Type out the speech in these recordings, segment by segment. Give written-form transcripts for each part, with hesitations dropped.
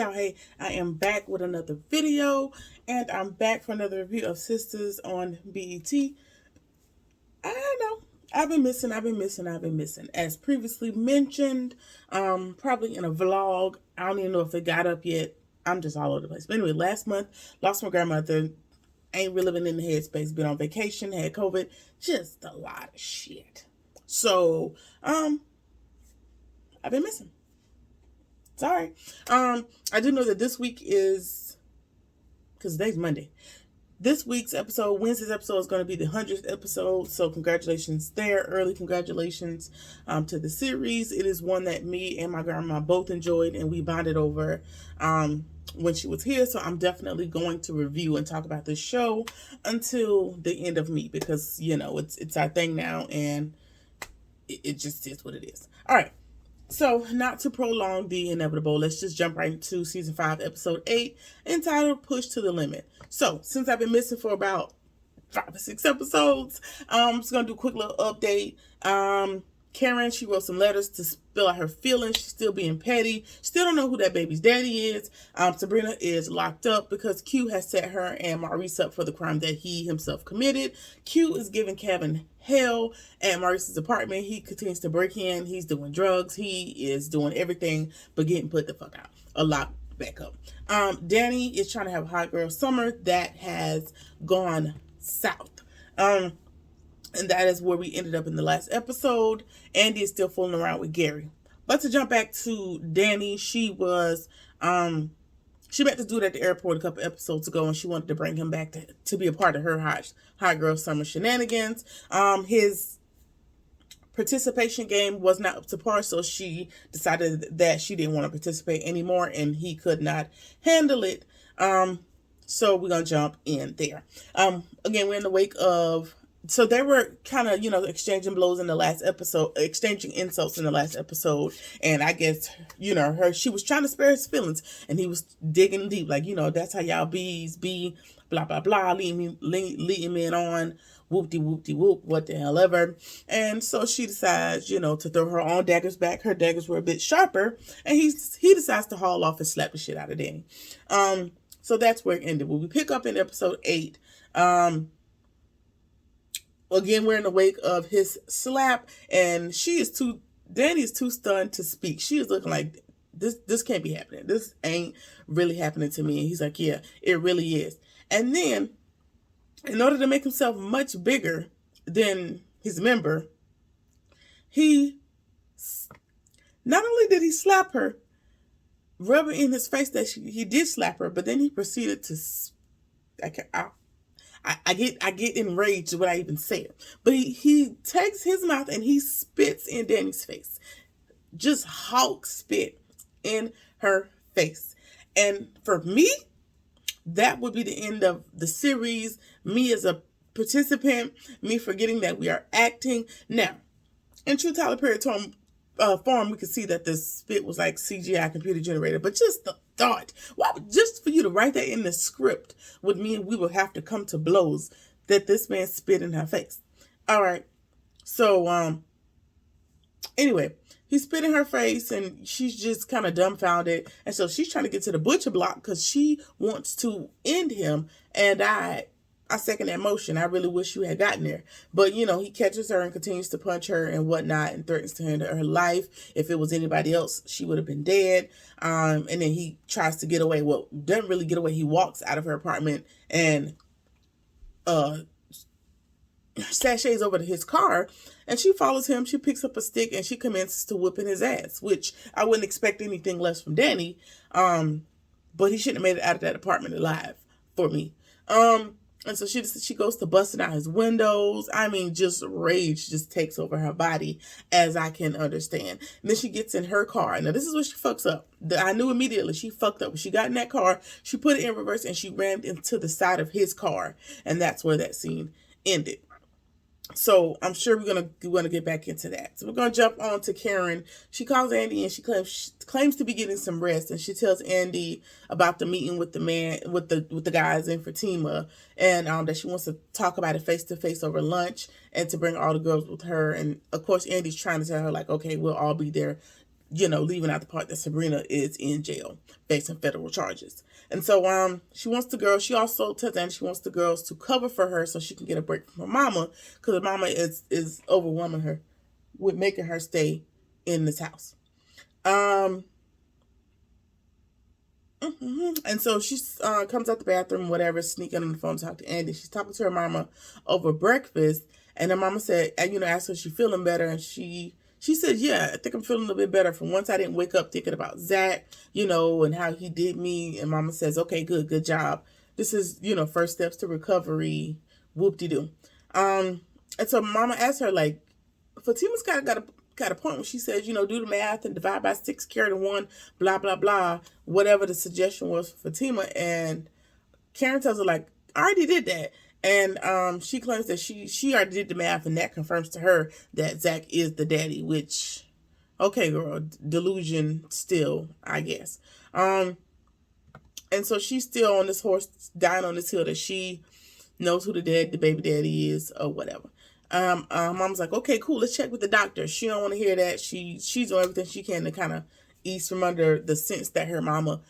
y'all, hey, I am back with another video, and I'm back for another review of Sisters on BET. I don't know. I've been missing. As previously mentioned, probably in a vlog. I don't even know if it got up yet. I'm just all over the place. But anyway, last month, lost my grandmother. Ain't really been in the headspace. Been on vacation, had COVID. Just a lot of shit. So, I've been missing. Sorry. I do know that this week is, because today's Monday. This week's episode, Wednesday's episode, is going to be the 100th episode. So congratulations there. Early congratulations to the series. It is one that me and my grandma both enjoyed, and we bonded over when she was here. So I'm definitely going to review and talk about this show until the end of me, because, you know, it's our thing now, and it just is what it is. All right. So, not to prolong the inevitable, let's just jump right into season 5, episode 8, entitled Push to the Limit. So, since I've been missing for about 5 or 6 episodes, I'm just going to do a quick little update. Karen, she wrote some letters to spill out her feelings. She's still being petty. Still don't know who that baby's daddy is. Sabrina is locked up because Q has set her and Maurice up for the crime that he himself committed. Q is giving Kevin hell at Maurice's apartment. He continues to break in. He's doing drugs. He is doing everything but getting put the fuck out. A lot back up. Danny is trying to have a hot girl summer. That has gone south. And that is where we ended up in the last episode. Andy is still fooling around with Gary. But to jump back to Danny, she was, she met this dude at the airport a couple episodes ago, and she wanted to bring him back to be a part of her hot girl summer shenanigans. His participation game was not up to par, so she decided that she didn't want to participate anymore, and he could not handle it. So we're going to jump in there. Again, we're in the wake of, so they were kind of, exchanging blows in the last episode, exchanging insults in the last episode. And I guess, she was trying to spare his feelings, and he was digging deep. Like, that's how y'all bees be, blah, blah, blah, leading men on, whoop-de-whoop-de-whoop, what the hell ever. And so she decides, to throw her own daggers back. Her daggers were a bit sharper, and he decides to haul off and slap the shit out of Danny. So that's where it ended. When we pick up in episode 8, again, we're in the wake of his slap, and Danny is too stunned to speak. She is looking like, this can't be happening. This ain't really happening to me. And he's like, yeah, it really is. And then, in order to make himself much bigger than his member, not only did he slap her, rub it in his face that he did slap her, but then he proceeded to, I get enraged when I even say it. But he takes his mouth and he spits in Danny's face. Just Hulk spit in her face. And for me, that would be the end of the series. Me as a participant, me forgetting that we are acting. Now, in true Tyler Perry form, we could see that the spit was like CGI computer generated. But just the thought, just for you to write that in the script would mean we would have to come to blows that this man spit in her face. All right. So, anyway, he spit in her face, and she's just kind of dumbfounded. And so she's trying to get to the butcher block because she wants to end him. And I second that motion. I really wish you had gotten there. But, he catches her and continues to punch her and whatnot and threatens to end her life. If it was anybody else, she would have been dead. And then he tries to get away. Well, doesn't really get away. He walks out of her apartment and sashays over to his car, and she follows him. She picks up a stick and she commences to whipping his ass, which I wouldn't expect anything less from Danny. But he shouldn't have made it out of that apartment alive for me. And so she goes to busting out his windows. I mean, just rage just takes over her body, as I can understand. And then she gets in her car. Now, this is where she fucks up. I knew immediately she fucked up. When she got in that car, she put it in reverse and she rammed into the side of his car. And that's where that scene ended. So I'm sure we're gonna get back into that. So we're gonna jump on to Karen. She calls Andy and she claims to be getting some rest, and she tells Andy about the meeting with the guys in Fatima, and that she wants to talk about it face to face over lunch, and to bring all the girls with her. And of course, Andy's trying to tell her, like, okay, we'll all be there. leaving out the part that Sabrina is in jail facing federal charges. And so she wants the girls, she also tells Andy she wants the girls to cover for her so she can get a break from her mama, because her mama is overwhelming her with making her stay in this house. And so she comes out the bathroom, whatever, sneaking on the phone to talk to Andy. She's talking to her mama over breakfast, and her mama said, asked her if she's feeling better, and she said, yeah, I think I'm feeling a little bit better from once I didn't wake up thinking about Zach, and how he did me. And mama says, okay, good job. This is, first steps to recovery, whoop-de-doo. And so mama asked her, like, Fatima's got a point when she says, do the math and divide by 6, carry the 1, blah, blah, blah, whatever the suggestion was for Fatima. And Karen tells her, like, I already did that. And she claims that she already did the math, and that confirms to her that Zach is the daddy, which, okay, girl, delusion still, I guess. And so she's still on this horse, dying on this hill that she knows who the baby daddy is, or whatever. Mom's like, okay, cool, let's check with the doctor. She don't want to hear that. She's doing everything she can to kind of ease from under the sense that her mama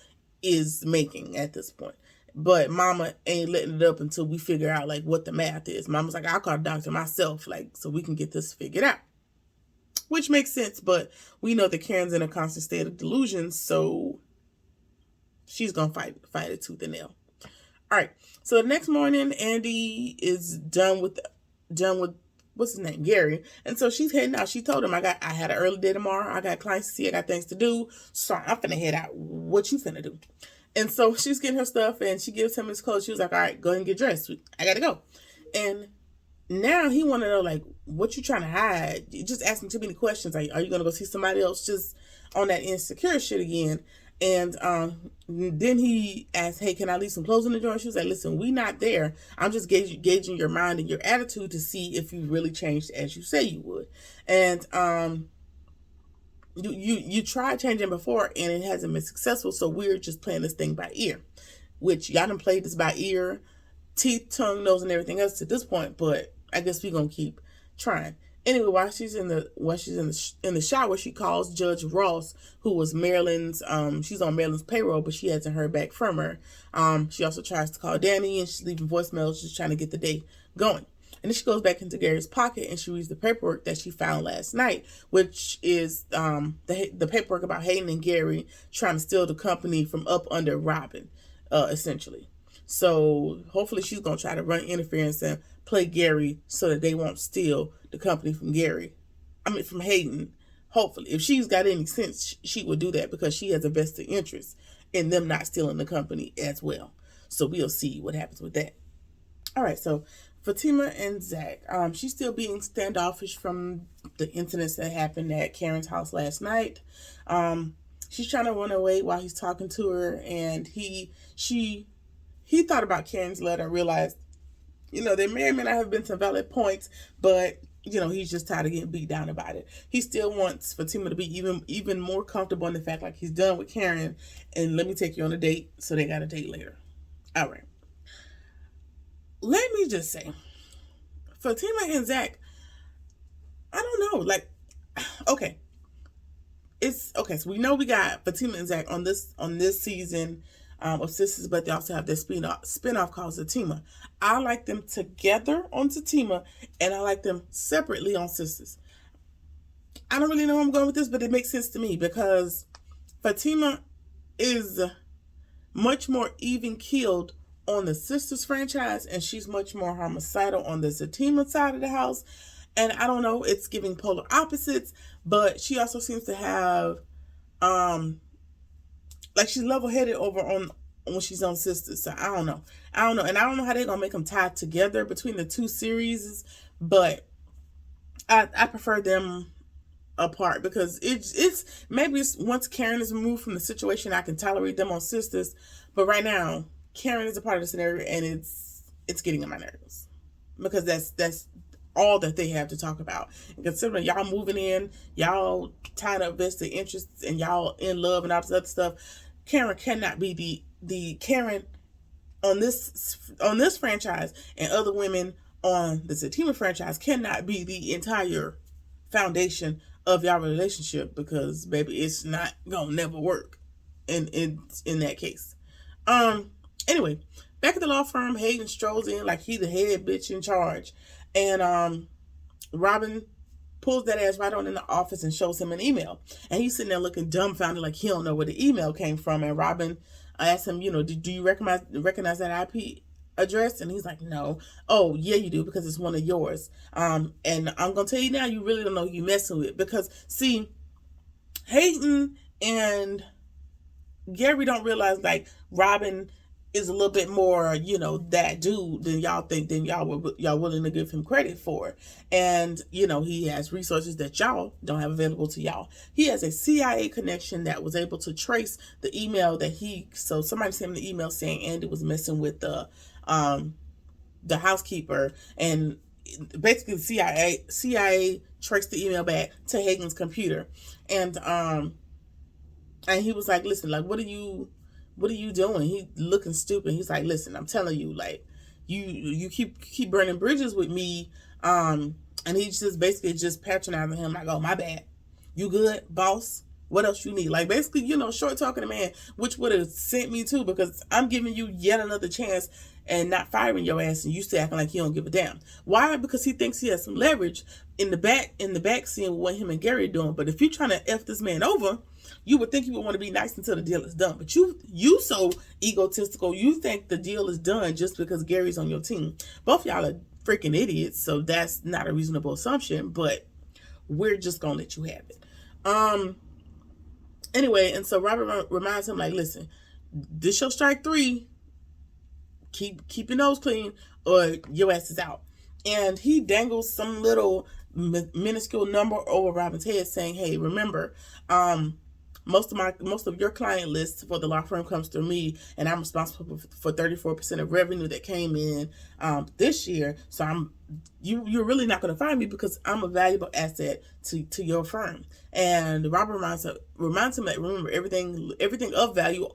is making at this point. But mama ain't letting it up until we figure out, like, what the math is. Mama's like, I'll call the doctor myself, like, so we can get this figured out. Which makes sense, but we know that Karen's in a constant state of delusion, so she's going to fight it tooth and nail. All right, so the next morning, Andy is done with what's his name, Gary. And so she's heading out. She told him, I had an early day tomorrow. I got clients to see. I got things to do. So I'm finna head out. What you finna do? And so she's getting her stuff, and she gives him his clothes. She was like, all right, go ahead and get dressed. I gotta go. And now he want to know, like, what you trying to hide? You're just asking too many questions. Like, are you gonna go see somebody else just on that insecure shit again? And then he asked, hey, can I leave some clothes in the drawer? She was like, listen, we not there. I'm just gauging your mind and your attitude to see if you really changed as you say you would. And you tried changing before, and it hasn't been successful, so we're just playing this thing by ear. Which, y'all done played this by ear, teeth, tongue, nose, and everything else to this point, but I guess we're gonna keep trying. Anyway, while she's in the shower, she calls Judge Ross, who was Marilyn's. She's on Marilyn's payroll, but she hasn't heard back from her. She also tries to call Danny, and she's leaving voicemails, just trying to get the day going. And then she goes back into Gary's pocket, and she reads the paperwork that she found last night, which is the paperwork about Hayden and Gary trying to steal the company from up under Robin, essentially. So hopefully she's gonna try to run interference and play Gary so that they won't steal the company from from Hayden. Hopefully, if she's got any sense, she would do that, because she has a vested interest in them not stealing the company as well. So we'll see what happens with that. All right, so Fatima and Zach, she's still being standoffish from the incidents that happened at Karen's house last night. She's trying to run away while he's talking to her, and he thought about Karen's letter and realized, there may or may not have been some valid points, but he's just tired of getting beat down about it. He still wants Fatima to be even more comfortable in the fact, like, he's done with Karen, and let me take you on a date. So they got a date later. All right. Let me just say, Fatima and Zach, I don't know, like, okay. So we know we got Fatima and Zach on this season of Sisters, but they also have their spinoff called Fatima. I like them together on Fatima, and I like them separately on Sisters. I don't really know where I'm going with this, but it makes sense to me, because Fatima is much more even-keeled on the Sisters franchise, and she's much more homicidal on the Fatima side of the house. And I don't know, it's giving polar opposites, but she also seems to have like, she's level-headed over on when she's on Sisters. So I don't know, and I don't know how they're gonna make them tie together between the two series, but I prefer them apart, because it's maybe once Karen is removed from the situation, I can tolerate them on Sisters, but right now Karen is a part of the scenario, and it's getting on my nerves, because that's all that they have to talk about. And considering y'all moving in, y'all tying up vested interests, and y'all in love and all this other stuff, Karen cannot be the Karen on this franchise, and other women on the Fatima franchise cannot be the entire foundation of y'all relationship, because baby, it's not gonna never work in that case. Anyway, back at the law firm, Hayden strolls in like he the head bitch in charge, and Robin pulls that ass right on in the office and shows him an email. And he's sitting there looking dumbfounded like he don't know where the email came from. And Robin asks him, do you recognize that IP address? And he's like, no. Oh, yeah, you do, because it's one of yours. And I'm going to tell you now, you really don't know who you messing with. Because, see, Hayden and Gary don't realize, like, Robin is a little bit more, that dude than y'all think, than y'all willing to give him credit for. And, he has resources that y'all don't have available to y'all. He has a CIA connection that was able to trace the email that so somebody sent him the email saying Andy was messing with the housekeeper, and basically the CIA traced the email back to Hagen's computer. And he was like, listen, like, what are you doing? He looking stupid. He's like, listen, I'm telling you, like, you keep burning bridges with me. And he's just basically just patronizing him, like, oh, my bad. You good, boss? What else you need? Like, basically, short talking to man, which would have sent me too, because I'm giving you yet another chance and not firing your ass, and you still acting like you don't give a damn. Why? Because he thinks he has some leverage in the back seeing what him and Gary are doing. But if you're trying to F this man over, you would think you would want to be nice until the deal is done. But you so egotistical, you think the deal is done just because Gary's on your team. Both y'all are freaking idiots, so that's not a reasonable assumption, but we're just gonna let you have it. Anyway, and so Robert reminds him, like, listen, this your strike 3. Keep your nose clean, or your ass is out. And he dangles some little minuscule number over Robin's head, saying, hey, remember, most of your client list for the law firm comes through me, and I'm responsible for 34% of revenue that came in this year. So you're really not going to find me, because I'm a valuable asset to your firm. And Robert reminds him that, remember, everything of value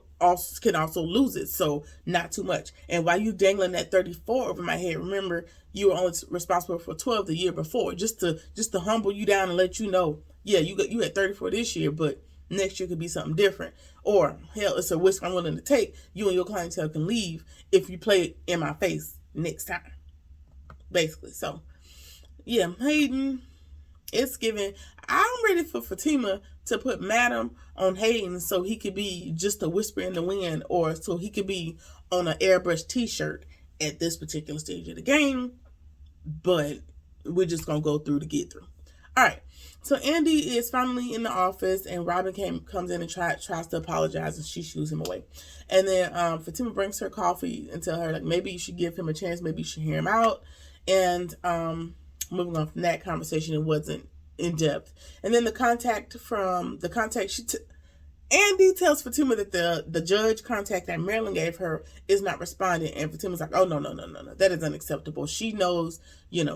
can also lose it, so not too much. And while you dangling that 34 over my head, remember, you were only responsible for 12 the year before, just to humble you down and let you know, yeah, you had 34 this year, but next year could be something different. Or hell, it's a risk I'm willing to take. You and your clientele can leave if you play it in my face next time, basically. So yeah, Hayden, it's giving. I'm ready for Fatima to put Madam on Hayden so he could be just a whisper in the wind, or so he could be on an airbrush t-shirt at this particular stage of the game. But we're just going to go through to get through. All right. So Andy is finally in the office, and Robin comes in and tries to apologize, and she shoos him away. And then Fatima brings her coffee and tell her, like, maybe you should give him a chance. Maybe you should hear him out. And moving on from that conversation, it wasn't in depth. And then Andy tells Fatima that the judge contact that Marilyn gave her is not responding, and Fatima's like, oh, no, that is unacceptable. She knows,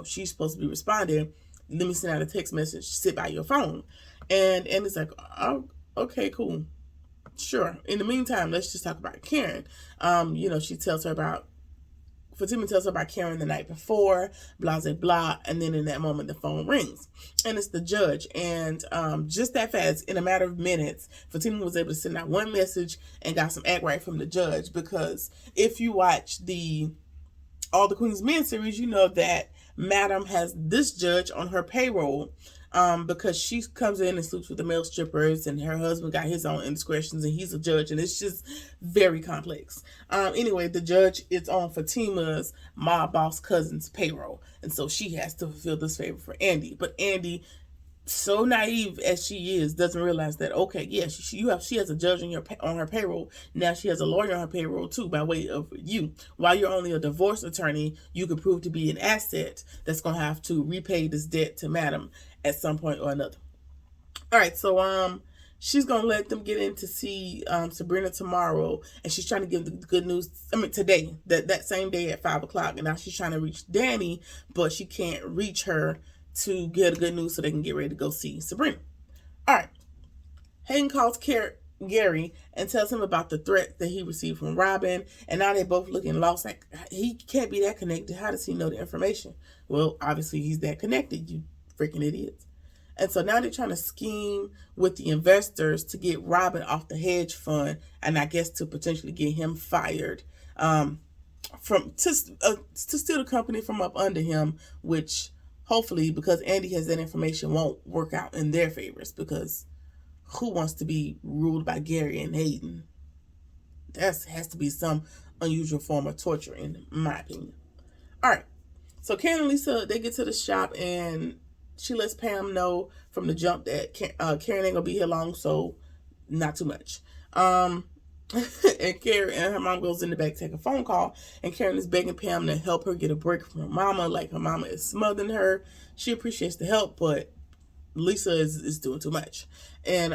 she's supposed to be responding. Let me send out a text message, sit by your phone. And Andy's like, oh, okay, cool, sure. In the meantime, let's just talk about Karen. Fatima tells her about Karen the night before, blah, blah, blah, and then in that moment, the phone rings. And it's the judge. And just that fast, in a matter of minutes, Fatima was able to send out one message and got some act right from the judge. Because if you watch All the Queen's Men series, you know that Madam has this judge on her payroll because she comes in and sleeps with the male strippers, and her husband got his own indiscretions, and he's a judge, and it's just very complex. Anyway, the judge is on Fatima's mob boss cousin's payroll, and so she has to fulfill this favor for Andy. But Andy, so naive as she is, doesn't realize that, okay, yeah, she has a judge on her payroll. Now she has a lawyer on her payroll too, by way of you. While you're only a divorce attorney, you could prove to be an asset that's going to have to repay this debt to Madam at some point or another. All right, so she's going to let them get in to see Sabrina tomorrow, and she's trying to give the good news, today, that same day at 5 o'clock, and now she's trying to reach Danny, but she can't reach her to get good news so they can get ready to go see Sabrina. All right. Hayden calls Gary and tells him about the threat that he received from Robin, and now they're both looking lost. Like, he can't be that connected. How does he know the information? Well, obviously he's that connected, you freaking idiots. And so now they're trying to scheme with the investors to get Robin off the hedge fund, and I guess to potentially get him fired, to steal the company from up under him, which hopefully, because Andy has that information, won't work out in their favors, because who wants to be ruled by Gary and Hayden? That has to be some unusual form of torture, in my opinion. All right. So Karen and Lisa, they get to the shop, and she lets Pam know from the jump that Karen ain't gonna be here long, so not too much. And Karen and her mom goes in the back to take a phone call, and Karen is begging Pam to help her get a break from her mama, like her mama is smothering her. She appreciates the help, but Lisa is doing too much. And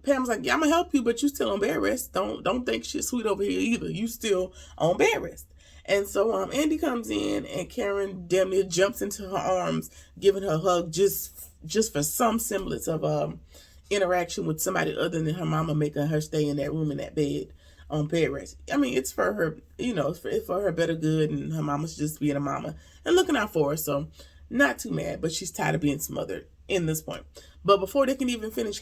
Pam's like, yeah, I'm gonna help you, but you still on bed rest. Don't think shit's sweet over here either. You still on bed rest. And so Andy comes in, and Karen damn near jumps into her arms, giving her a hug just for some semblance of interaction with somebody other than her mama, making her stay in that room in that bed on bed rest. I mean, it's for her, it's for her better good, and her mama's just being a mama and looking out for her. So not too mad, but she's tired of being smothered in this point. But before they can even finish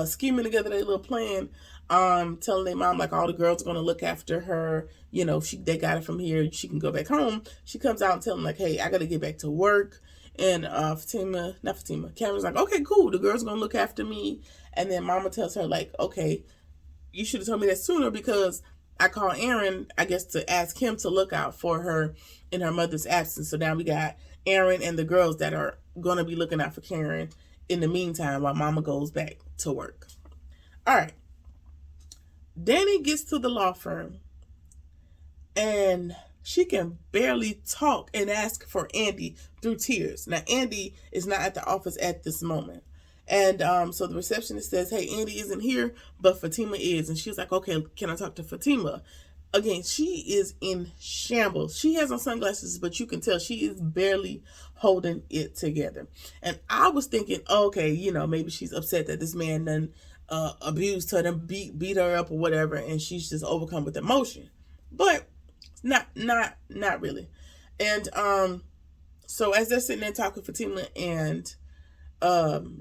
scheming together their little plan, telling their mom, like, all the girls are going to look after her, they got it from here, she can go back home. She comes out and tells them, like, hey, I got to get back to work. And Cameron's like, okay, cool, the girls are going to look after me. And then mama tells her, like, okay, you should have told me that sooner, because I called Aaron, I guess, to ask him to look out for her in her mother's absence. So now we got Aaron and the girls that are going to be looking out for Karen in the meantime while mama goes back to work. All right. Danny gets to the law firm, and she can barely talk and ask for Andy through tears. Now, Andy is not at the office at this moment. And so the receptionist says, hey, Andy isn't here, but Fatima is. And she's like, okay, can I talk to Fatima? Again, she is in shambles. She has on sunglasses, but you can tell she is barely holding it together. And I was thinking, okay, maybe she's upset that this man done abused her, done beat her up or whatever, and she's just overcome with emotion. But not really. And so as they're sitting there talking, Fatima and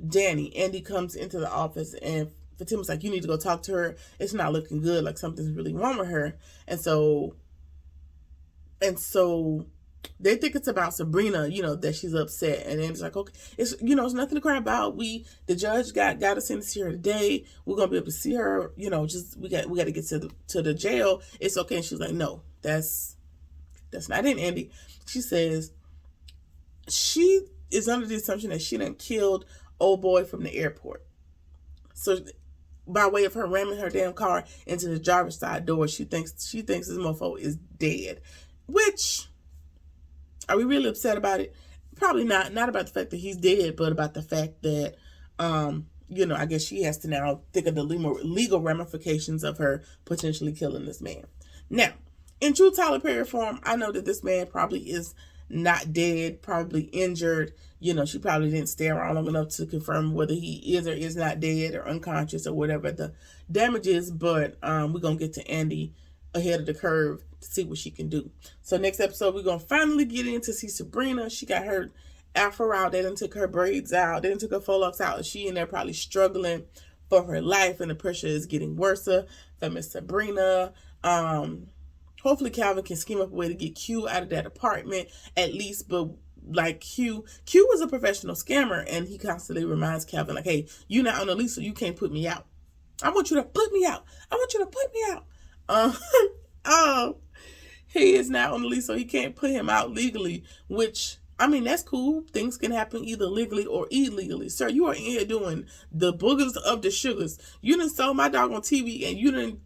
Danny, Andy comes into the office, and Fatima's like, you need to go talk to her. It's not looking good. Like, something's really wrong with her. And so they think it's about Sabrina, that she's upset. And Andy's like, okay, it's nothing to cry about. The judge got us in to see her today. We're going to be able to see her, we got to get to the jail. It's okay. And she's like, no, that's not it, Andy. She says she is under the assumption that she done killed old boy from the airport. So by way of her ramming her damn car into the driver's side door, she thinks this mofo is dead. Which, are we really upset about it? Probably not. Not about the fact that he's dead, but about the fact that, I guess she has to now think of the legal ramifications of her potentially killing this man. Now, in true Tyler Perry form, I know that this man probably is not dead, probably injured. She probably didn't stay around long enough to confirm whether he is or is not dead or unconscious or whatever the damage is. But we're going to get to Andy ahead of the curve to see what she can do. So next episode, we're going to finally get in to see Sabrina. She got her afro out. They done took her braids out. They done took her faux locks out. She in there probably struggling for her life, and the pressure is getting worse for Miss Sabrina. Hopefully Calvin can scheme up a way to get Q out of that apartment at least. But like Q was a professional scammer, and he constantly reminds Calvin, like, hey, you're not on the lease, so you can't put me out. I want you to put me out. I want you to put me out. He is not on the lease, so he can't put him out legally, which, I mean, that's cool. Things can happen either legally or illegally. Sir, you are in here doing the boogers of the sugars. You done sold my dog on TV, and you done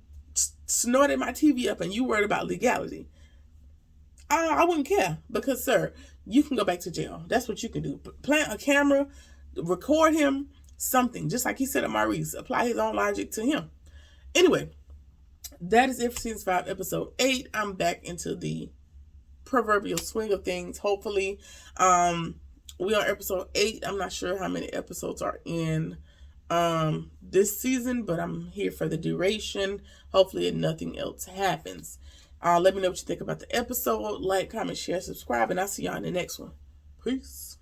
snorted my TV up, and you worried about legality. I wouldn't care, because, sir, you can go back to jail. That's what you can do. Plant a camera, record him, something. Just like he said to Maurice, apply his own logic to him. Anyway, that is it for season 5, episode 8. I'm back into the proverbial swing of things, hopefully. We on episode 8. I'm not sure how many episodes are in this season, but I'm here for the duration. Hopefully nothing else happens. Let me know what you think about the episode. Like, comment, share, subscribe, and I'll see y'all in the next one. Peace.